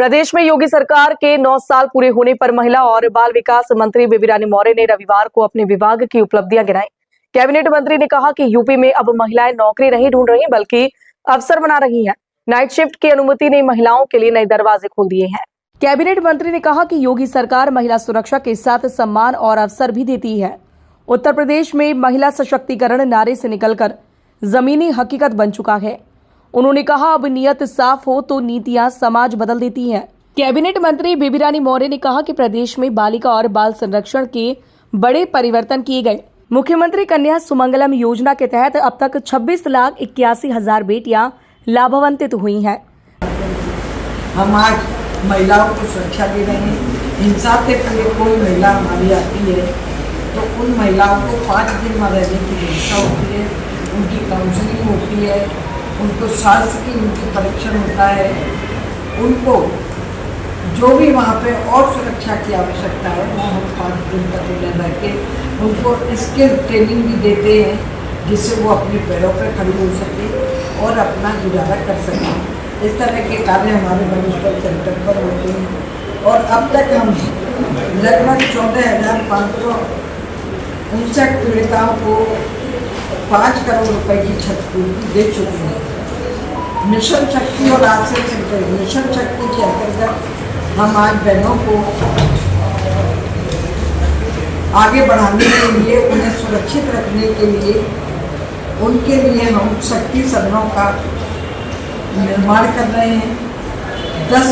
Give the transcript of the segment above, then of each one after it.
प्रदेश में योगी सरकार के 9 साल पूरे होने पर महिला और बाल विकास मंत्री बेबी रानी मौर्य ने रविवार को अपने विभाग की उपलब्धियां गिनाई। कैबिनेट मंत्री ने कहा कि यूपी में अब महिलाएं नौकरी नहीं ढूंढ रही बल्कि अवसर बना रही हैं। नाइट शिफ्ट की अनुमति ने महिलाओं के लिए नए दरवाजे खोल दिए हैं। कैबिनेट मंत्री ने कहा कि योगी सरकार महिला सुरक्षा के साथ सम्मान और अवसर भी देती है। उत्तर प्रदेश में महिला सशक्तिकरण नारे से निकलकर जमीनी हकीकत बन चुका है। उन्होंने कहा अब नियत साफ हो तो नीतियां समाज बदल देती हैं। कैबिनेट मंत्री बेबी रानी मौर्य ने कहा कि प्रदेश में बालिका और बाल संरक्षण के बड़े परिवर्तन किए गए। मुख्यमंत्री कन्या सुमंगलम योजना के तहत अब तक 26,81,000 बेटियां लाभान्वित हुई हैं। हम आज महिलाओं को सुरक्षा दे रहे हैं। हिंसा से पहले कोई महिला हमारी आती है तो उन महिलाओं को 5 दिन वहाँ रहने की व्यवस्था होती है, उनकी काउंसलिंग होती है, उनको स्वास्थ्य की उनकी परीक्षण होता है, उनको जो भी वहाँ पे और सुरक्षा की आवश्यकता है वो हम 5 दिन तक रह के उनको स्किल ट्रेनिंग भी देते हैं जिससे वो अपने पैरों पर खड़ी हो सके और अपना गुजारा कर सके। इस तरह के कार्य हमारे मुनिसिपल सेंटर पर होते हैं और अब तक हम लगभग 14,559 पीड़िताओं को 5 करोड़ रुपए की क्षतिपूर्ति दे चुके हैं। मिशन शक्ति और आश्रय सेंटर मिशन शक्ति के अंतर्गत हम आज बहनों को आगे बढ़ाने के लिए, उन्हें सुरक्षित रखने के लिए, उनके लिए हम शक्ति सदनों का निर्माण कर रहे हैं। 10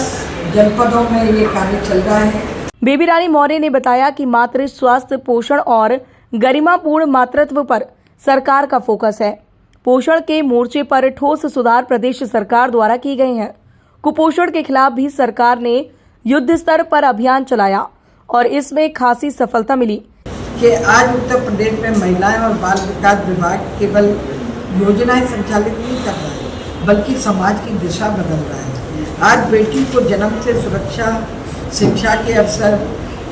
जनपदों में ये कार्य चल रहा है। बेबी रानी मौर्य ने बताया कि मातृ स्वास्थ्य, पोषण और गरिमापूर्ण मातृत्व पर सरकार का फोकस है। पोषण के मोर्चे पर ठोस सुधार प्रदेश सरकार द्वारा किए गए हैं। कुपोषण के खिलाफ भी सरकार ने युद्ध स्तर पर अभियान चलाया और इसमें खासी सफलता मिली। कि आज उत्तर प्रदेश में महिलाएं और बाल विकास विभाग केवल योजनाएं संचालित नहीं कर रहा है बल्कि समाज की दिशा बदल रहा है। आज बेटी को जन्म से सुरक्षा, शिक्षा के अवसर,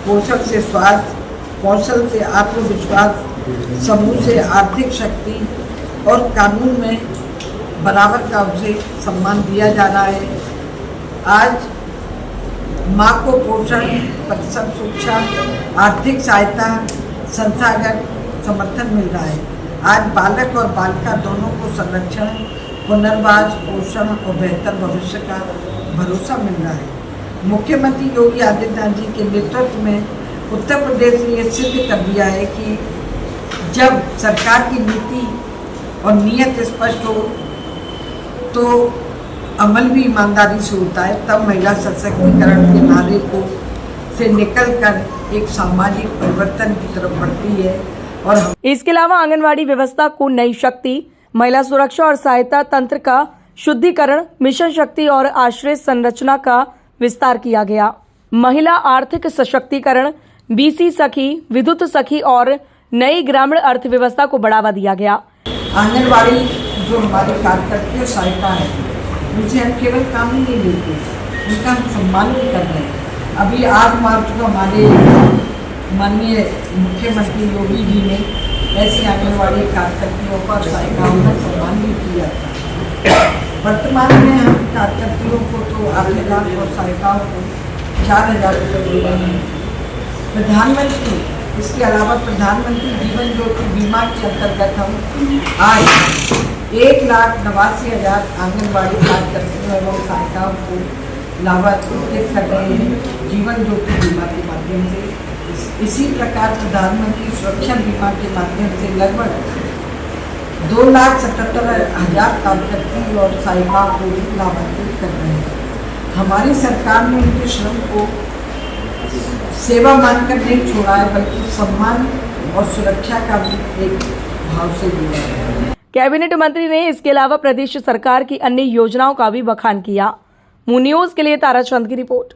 पोषण से स्वास्थ्य, कौशल से आत्मविश्वास, समूह से आर्थिक शक्ति और कानून में बराबर का उसे सम्मान दिया जा रहा है। आज माँ को पोषण, प्रसव शिक्षा, आर्थिक सहायता, संस्थागत समर्थन मिल रहा है। आज बालक और बालिका दोनों को संरक्षण, पुनर्वास, पोषण और बेहतर भविष्य का भरोसा मिल रहा है। मुख्यमंत्री योगी आदित्यनाथ जी के नेतृत्व में उत्तर प्रदेश ने यह सिद्ध कर दिया है कि जब सरकार की नीति और नियत स्पष्ट हो तो अमल भी ईमानदारी से होता है। तब महिला सशक्तिकरण के नारे को से निकलकर एक सामाजिक परिवर्तन की तरफ बढ़ती है। और इसके अलावा आंगनवाड़ी व्यवस्था को नई शक्ति, महिला सुरक्षा और सहायता तंत्र का शुद्धिकरण, मिशन शक्ति और आश्रय संरचना का विस्तार किया गया। महिला आर्थिक सशक्तिकरण, बीसी सखी, विद्युत सखी और नई ग्रामीण अर्थव्यवस्था को बढ़ावा दिया गया। आंगनवाड़ी जो हमारी कार्यकर्ता सहायता है उनसे हम केवल काम ही नहीं लेते, उनका हम सम्मान भी कर रहे हैं। अभी 8 मार्च को हमारे माननीय मुख्यमंत्री योगी जी ने ऐसी आंगनवाड़ी कार्यकर्तियों का सहायताओं का सम्मान भी किया था। वर्तमान में हम कार्यकर्तियों को तो 8,000 और सहायताओं को 4,000 रुपये दे रहे हैं। प्रधानमंत्री, इसके अलावा प्रधानमंत्री जीवन ज्योति बीमा के अंतर्गत हम आज 1,89,000 आंगनबाड़ी कार्यकर्तियों एवं सहायताओं को लाभान्वित कर रहे हैं जीवन ज्योति बीमा के माध्यम से। इसी प्रकार प्रधानमंत्री सुरक्षा बीमा के माध्यम से लगभग 2,77,000 कार्यकर्ती और सहायिकाओं को भी लाभान्वित कर रहे हैं। हमारी सरकार ने उनके श्रम को सेवा मानकर नहीं छोड़ा है बल्कि सम्मान और सुरक्षा का भी एक भाव से दिया है। कैबिनेट मंत्री ने इसके अलावा प्रदेश सरकार की अन्य योजनाओं का भी बखान किया। मून न्यूज के लिए तारा चंद की रिपोर्ट।